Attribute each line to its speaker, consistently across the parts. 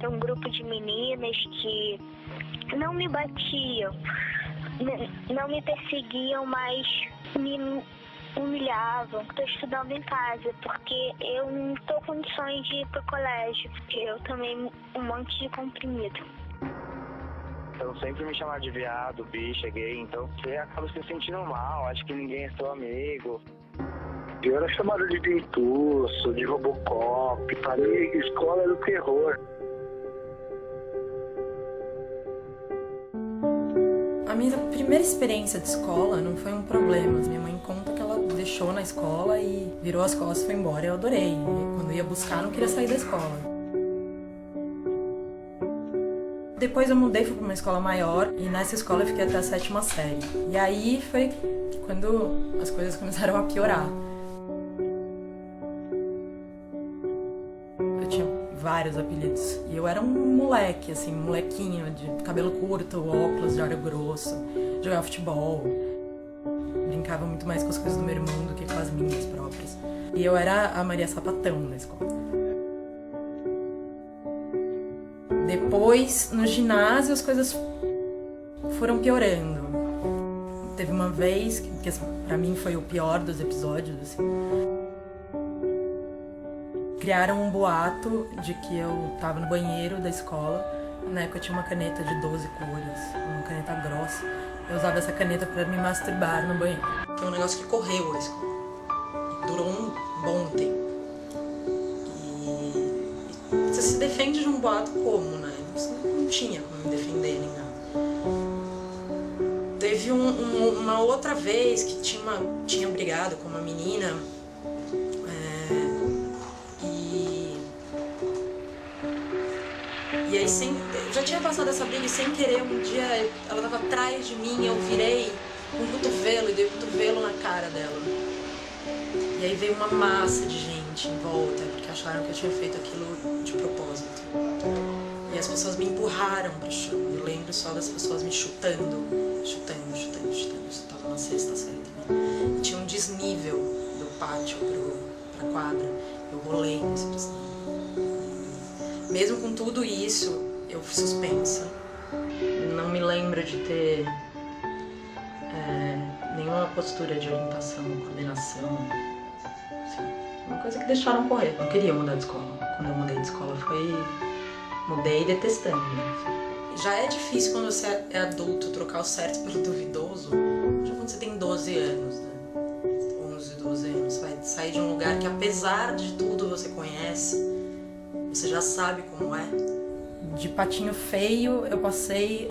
Speaker 1: Um grupo de meninas que não me batiam, não me perseguiam, mas me humilhavam. Estou estudando em casa porque eu não estou com condições de ir para o colégio. Eu tomei um monte de comprimido.
Speaker 2: Então sempre me chamaram de viado, bicha, gay, então você acaba se sentindo mal, acho que ninguém é seu amigo. Eu era chamado de dentuço, de robocop, para mim a escola era o terror.
Speaker 3: A minha primeira experiência de escola não foi um problema. Minha mãe conta que ela deixou na escola e virou as costas e foi embora. Eu adorei. E quando eu ia buscar, não queria sair da escola. Depois eu mudei, fui para uma escola maior e nessa escola eu fiquei até a 7ª série. E aí foi quando as coisas começaram a piorar. Eu tinha vários apelidos. E eu era um moleque, assim, um molequinho de cabelo curto, óculos de olho grosso, jogava futebol. Brincava muito mais com as coisas do meu irmão do que com as minhas próprias. E eu era a Maria Sapatão na escola. Depois, no ginásio, as coisas foram piorando. Teve uma vez, que pra mim foi o pior dos episódios, assim. Criaram um boato de que eu tava no banheiro da escola. Na época eu tinha uma caneta de 12 cores, uma caneta grossa. Eu usava essa caneta pra me masturbar no banheiro. Foi um negócio que correu a escola. E durou um bom tempo. E você se defende de um boato como, né? Você não tinha como me defender nem nada. Teve uma outra vez que tinha brigado com uma menina. E aí, eu já tinha passado essa briga e sem querer, um dia ela tava atrás de mim, eu virei um cotovelo e dei um cotovelo na cara dela. E aí veio uma massa de gente em volta, porque acharam que eu tinha feito aquilo de propósito. E as pessoas me empurraram pro chão. Eu lembro só das pessoas me chutando. Eu tava na 6ª série também. E tinha um desnível do pátio pra quadra. Eu rolei nesse desnível. Mesmo com tudo isso, eu fui suspensa. Não me lembro de ter nenhuma postura de orientação, coordenação. Assim, uma coisa que deixaram correr. Não queria mudar de escola. Quando eu mudei de escola mudei detestando. Já é difícil quando você é adulto trocar o certo pelo duvidoso. Já quando você tem 12 anos, né? 11, 12 anos. Você vai sair de um lugar que apesar de tudo você conhece. Você já sabe como é. De patinho feio, eu passei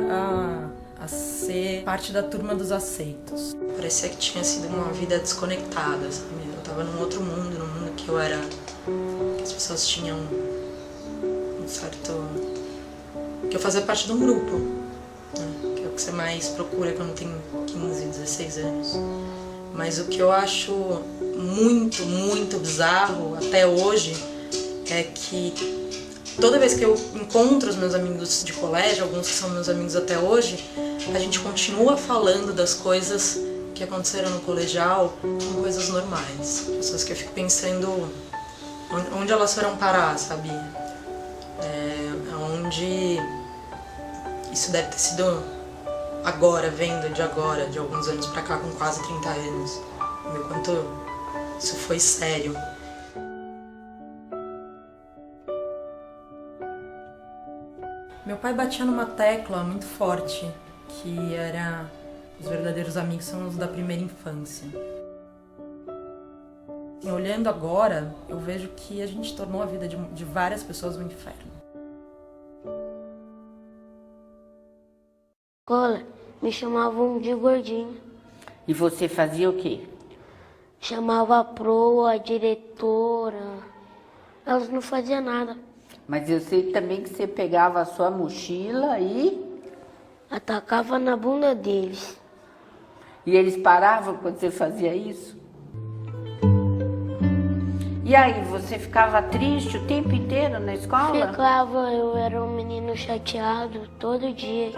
Speaker 3: a ser parte da turma dos aceitos. Parecia que tinha sido uma vida desconectada, sabe? Eu tava num outro mundo, num mundo que eu era... que as pessoas tinham um certo... que eu fazia parte de um grupo, né? Que é o que você mais procura quando tem 15, 16 anos. Mas o que eu acho muito, muito bizarro até hoje é que toda vez que eu encontro os meus amigos de colégio, alguns que são meus amigos até hoje, a gente continua falando das coisas que aconteceram no colegial como coisas normais. Pessoas que eu fico pensando onde elas foram parar, sabe? Onde isso deve ter sido agora, de alguns anos pra cá, com quase 30 anos. Ver quanto isso foi sério. Meu pai batia numa tecla muito forte, que era os verdadeiros amigos são os da primeira infância. E olhando agora, eu vejo que a gente tornou a vida de várias pessoas um inferno.
Speaker 4: Escola, me chamavam de gordinho.
Speaker 5: E você fazia o quê?
Speaker 4: Chamava a proa, a diretora. Elas não faziam nada.
Speaker 5: Mas eu sei também que você pegava a sua mochila e...
Speaker 4: atacava na bunda deles.
Speaker 5: E eles paravam quando você fazia isso? E aí, você ficava triste o tempo inteiro na escola?
Speaker 4: Ficava, eu era um menino chateado todo dia.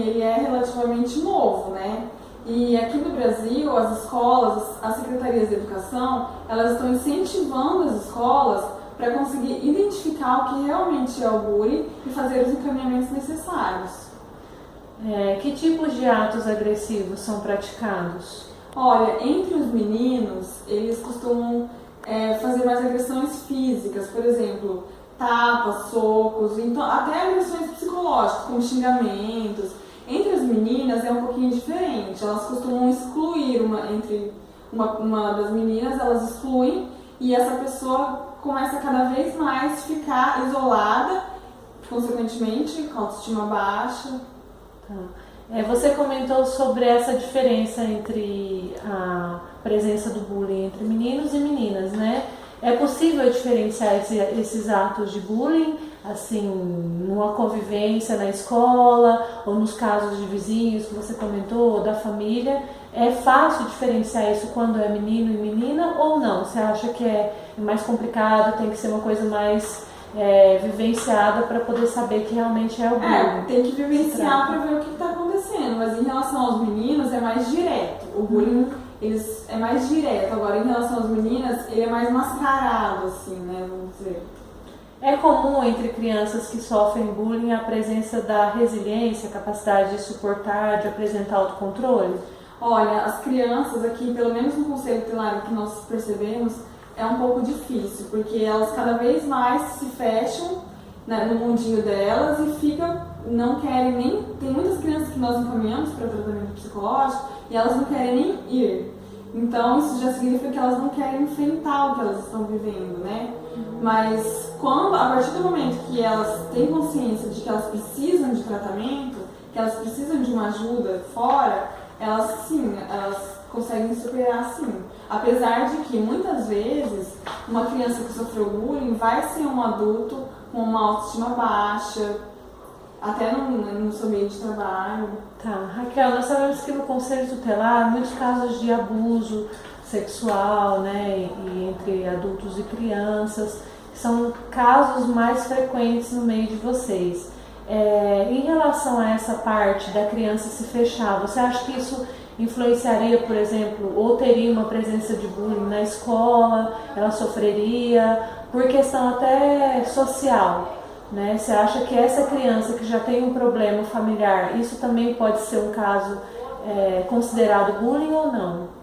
Speaker 6: ele é relativamente novo, né? E aqui no Brasil, as escolas, as secretarias de educação, elas estão incentivando as escolas para conseguir identificar o que realmente é o bullying e fazer os encaminhamentos necessários.
Speaker 7: Que tipos de atos agressivos são praticados?
Speaker 6: Olha, entre os meninos, eles costumam fazer mais agressões físicas, por exemplo, tapas, socos, então, até agressões psicológicas, como xingamentos. Entre as meninas é um pouquinho diferente, elas costumam excluir uma das meninas, elas excluem e essa pessoa começa cada vez mais ficar isolada, consequentemente, com a autoestima baixa.
Speaker 7: Tá. Você comentou sobre essa diferença entre a presença do bullying entre meninos e meninas, né? É possível diferenciar esses atos de bullying, assim, numa convivência na escola, ou nos casos de vizinhos que você comentou, ou da família? É fácil diferenciar isso quando é menino e menina, ou não? Você acha que é mais complicado, tem que ser uma coisa mais vivenciada para poder saber que realmente é o bullying?
Speaker 6: Tem que vivenciar para ver o que está acontecendo, mas em relação aos meninos é mais direto. O bullying é mais direto, agora em relação às meninas ele é mais mascarado, assim, né, vamos dizer.
Speaker 7: É comum entre crianças que sofrem bullying a presença da resiliência, a capacidade de suportar, de apresentar autocontrole?
Speaker 6: Olha, as crianças aqui, pelo menos no conselho tutelar que nós percebemos, é um pouco difícil, porque elas cada vez mais se fecham, né, no mundinho delas e não querem nem... Tem muitas crianças que nós encaminhamos para tratamento psicológico e elas não querem nem ir. Então isso já significa que elas não querem enfrentar o que elas estão vivendo, né? Mas a partir do momento que elas têm consciência de que elas precisam de tratamento, que elas precisam de uma ajuda fora, elas conseguem superar sim. Apesar de que muitas vezes uma criança que sofreu bullying vai ser um adulto com uma autoestima baixa, até no seu meio de trabalho.
Speaker 7: Tá, Raquel, nós sabemos que no conselho tutelar muitos casos de abuso sexual, né, entre adultos e crianças, são casos mais frequentes no meio de vocês. Em relação a essa parte da criança se fechar, você acha que isso influenciaria, por exemplo, ou teria uma presença de bullying na escola, ela sofreria, por questão até social, né? Você acha que essa criança que já tem um problema familiar, isso também pode ser um caso considerado bullying ou não?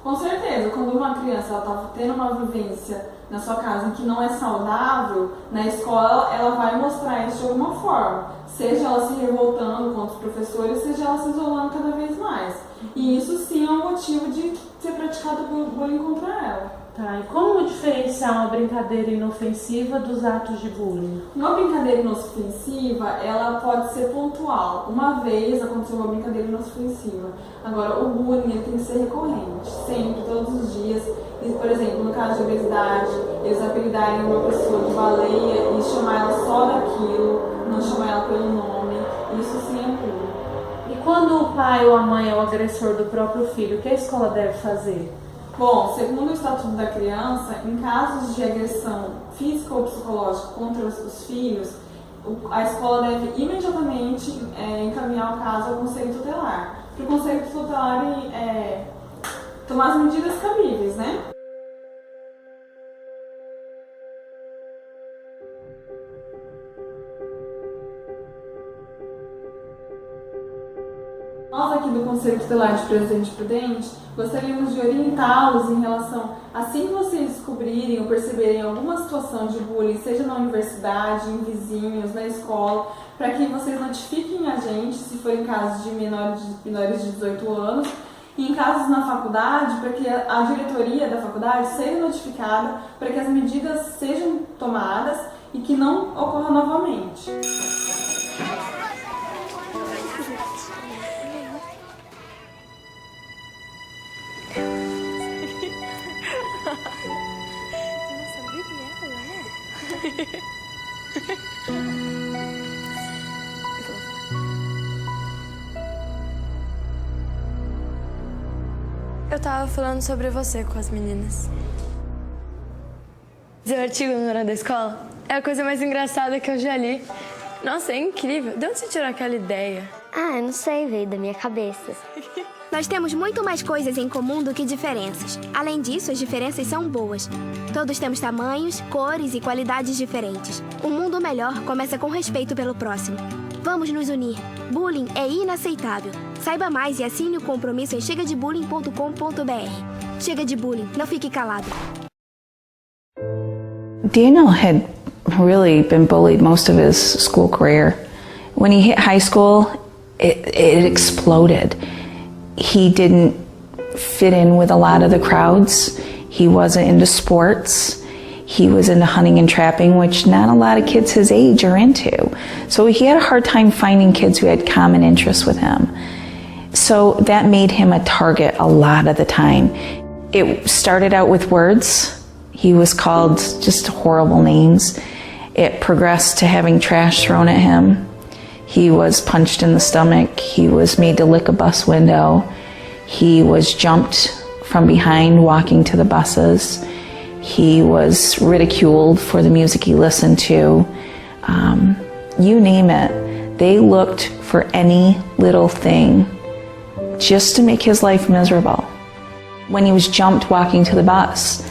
Speaker 6: Com certeza, quando uma criança está tendo uma vivência na sua casa em que não é saudável, na escola ela vai mostrar isso de alguma forma, seja ela se revoltando contra os professores, seja ela se isolando cada vez mais. E isso sim é um motivo de ser praticado bullying contra ela.
Speaker 7: Tá, e como diferenciar uma brincadeira inofensiva dos atos de bullying?
Speaker 6: Uma brincadeira inofensiva, ela pode ser pontual. Uma vez aconteceu uma brincadeira inofensiva. Agora, o bullying ele tem que ser recorrente, sempre, todos os dias. E, por exemplo, no caso de obesidade, eles apelidarem uma pessoa de baleia e chamar ela só daquilo, não chamar ela pelo nome. Isso sim é bullying.
Speaker 7: E quando o pai ou a mãe é o agressor do próprio filho, o que a escola deve fazer?
Speaker 6: Bom, segundo o Estatuto da Criança, em casos de agressão física ou psicológica contra os filhos, a escola deve imediatamente encaminhar o caso ao Conselho Tutelar, para o Conselho Tutelar tomar as medidas cabíveis, né? Nós aqui do Conselho Tutelar de Presidente e Prudente gostaríamos de orientá-los em relação, assim que vocês descobrirem ou perceberem alguma situação de bullying, seja na universidade, em vizinhos, na escola, para que vocês notifiquem a gente, se for em casos de menores de 18 anos, e em casos na faculdade, para que a diretoria da faculdade seja notificada para que as medidas sejam tomadas e que não ocorra novamente.
Speaker 8: Eu tava falando sobre você com as meninas. Seu artigo no Hora da Escola é a coisa mais engraçada que eu já li. Nossa, é incrível. De onde você tirou aquela ideia?
Speaker 4: Ah, não sei, veio da minha cabeça.
Speaker 9: Nós temos muito mais coisas em comum do que diferenças. Além disso, as diferenças são boas. Todos temos tamanhos, cores e qualidades diferentes. Um mundo melhor começa com respeito pelo próximo. Vamos nos unir. Bullying é inaceitável. Saiba mais e assine o compromisso em chegadebullying.com.br. Chega de bullying, não fique calado.
Speaker 10: Daniel had really been bullied most of his school career. When he hit high school, it exploded. He didn't fit in with a lot of the crowds. He wasn't into sports. He was into hunting and trapping, which not a lot of kids his age are into. So he had a hard time finding kids who had common interests with him. So that made him a target a lot of the time. It started out with words. He was called just horrible names. It progressed to having trash thrown at him. He was punched in the stomach. He was made to lick a bus window. He was jumped from behind walking to the buses. He was ridiculed for the music he listened to. You name it. They looked for any little thing just to make his life miserable. When he was jumped walking to the bus,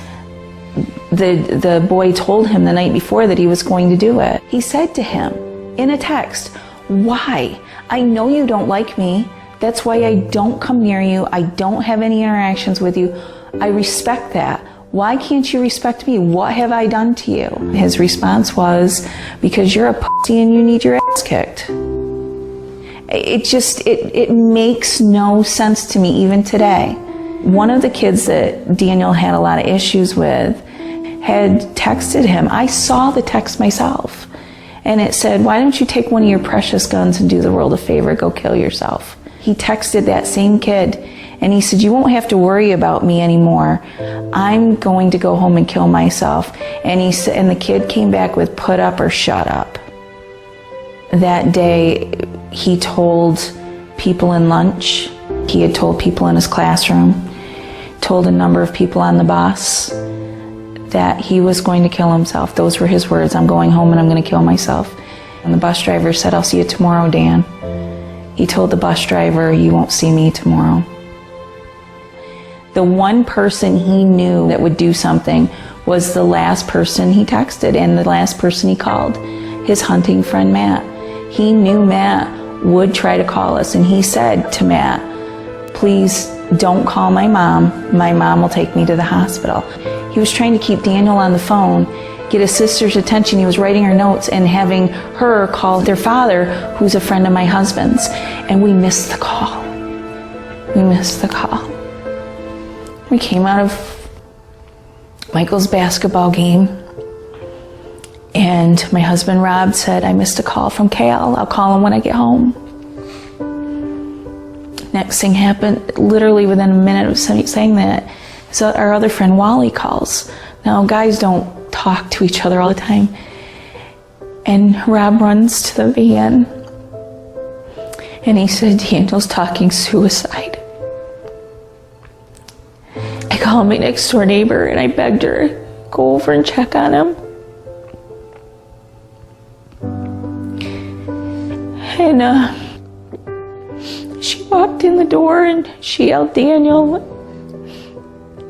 Speaker 10: the boy told him the night before that he was going to do it. He said to him in a text, "Why? I know you don't like me. That's why I don't come near you. I don't have any interactions with you. I respect that. Why can't you respect me? What have I done to you?" His response was, "Because you're a pussy and you need your ass kicked." It makes no sense to me even today. One of the kids that Daniel had a lot of issues with had texted him. I saw the text myself. And it said, "Why don't you take one of your precious guns and do the world a favor, go kill yourself?" He texted that same kid and he said, "You won't have to worry about me anymore. I'm going to go home and kill myself." And the kid came back with, "Put up or shut up." That day, he told people in lunch, he had told people in his classroom, told a number of people on the bus that he was going to kill himself. Those were his words, "I'm going home and I'm going to kill myself." And the bus driver said, "I'll see you tomorrow, Dan." He told the bus driver, "You won't see me tomorrow." The one person he knew that would do something was the last person he texted and the last person he called, his hunting friend Matt. He knew Matt would try to call us, and he said to Matt, "Please don't call my mom. My mom will take me to the hospital." He was trying to keep Daniel on the phone, get his sister's attention. He was writing her notes and having her call their father, who's a friend of my husband's. And we missed the call. We missed the call. We came out of Michael's basketball game, and my husband Rob said, "I missed a call from Cal. I'll call him when I get home." Next thing happened, literally within a minute of saying that, so our other friend Wally calls. Now, guys don't talk to each other all the time. And Rob runs to the van, and he said, "Daniel's talking suicide." I called my next door neighbor, and I begged her to go over and check on him. And she walked in the door and she yelled, "Daniel,"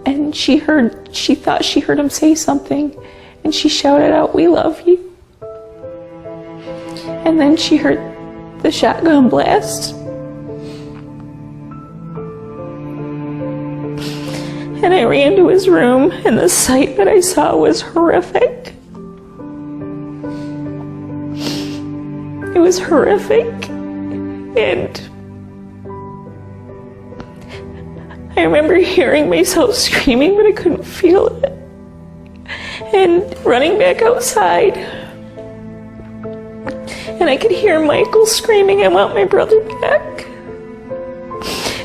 Speaker 10: and she thought she heard him say something, and she shouted out, "We love you." And then she heard the shotgun blast. And I ran to his room, and the sight that I saw was horrific. It was horrific, and I remember hearing myself screaming, but I couldn't feel it, and running back outside. And I could hear Michael screaming, "I want my brother back."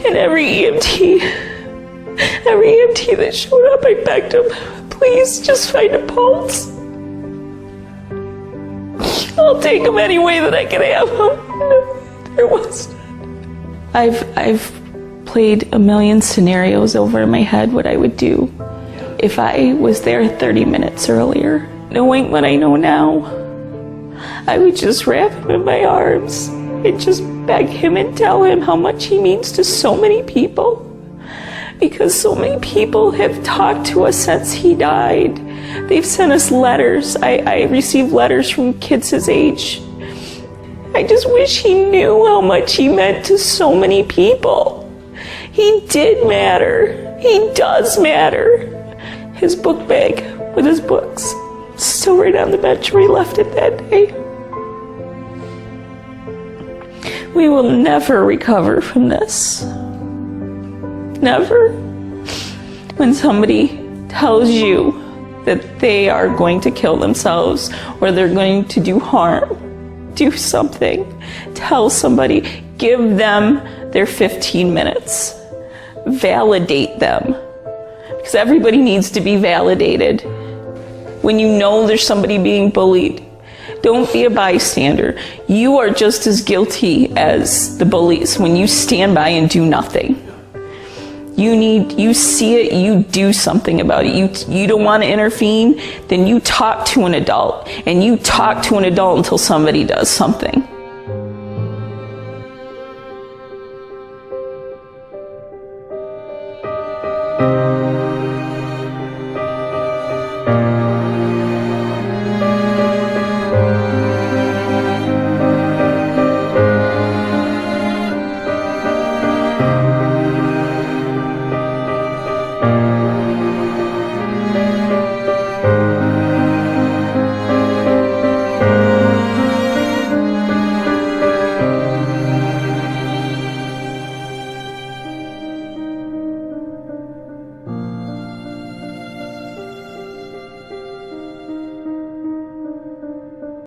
Speaker 10: And every EMT that showed up, I begged him, "Please just find a pulse. I'll take him any way that I can have him." There was none. I've played a million scenarios over in my head what I would do if I was there 30 minutes earlier. Knowing what I know now, I would just wrap him in my arms and just beg him and tell him how much he means to so many people. Because so many people have talked to us since he died. They've sent us letters. I received letters from kids his age. I just wish he knew how much he meant to so many people. He did matter. He does matter. His book bag with his books still right on the bench where he left it that day. We will never recover from this. Never. When somebody tells you that they are going to kill themselves or they're going to do harm, do something. Tell somebody. Give them their 15 minutes. Validate them. Because everybody needs to be validated. When you know there's somebody being bullied, don't be a bystander. You are just as guilty as the bullies when you stand by and do nothing. You see it, you do something about it. You don't want to intervene, then you talk to an adult. And you talk to an adult until somebody does something.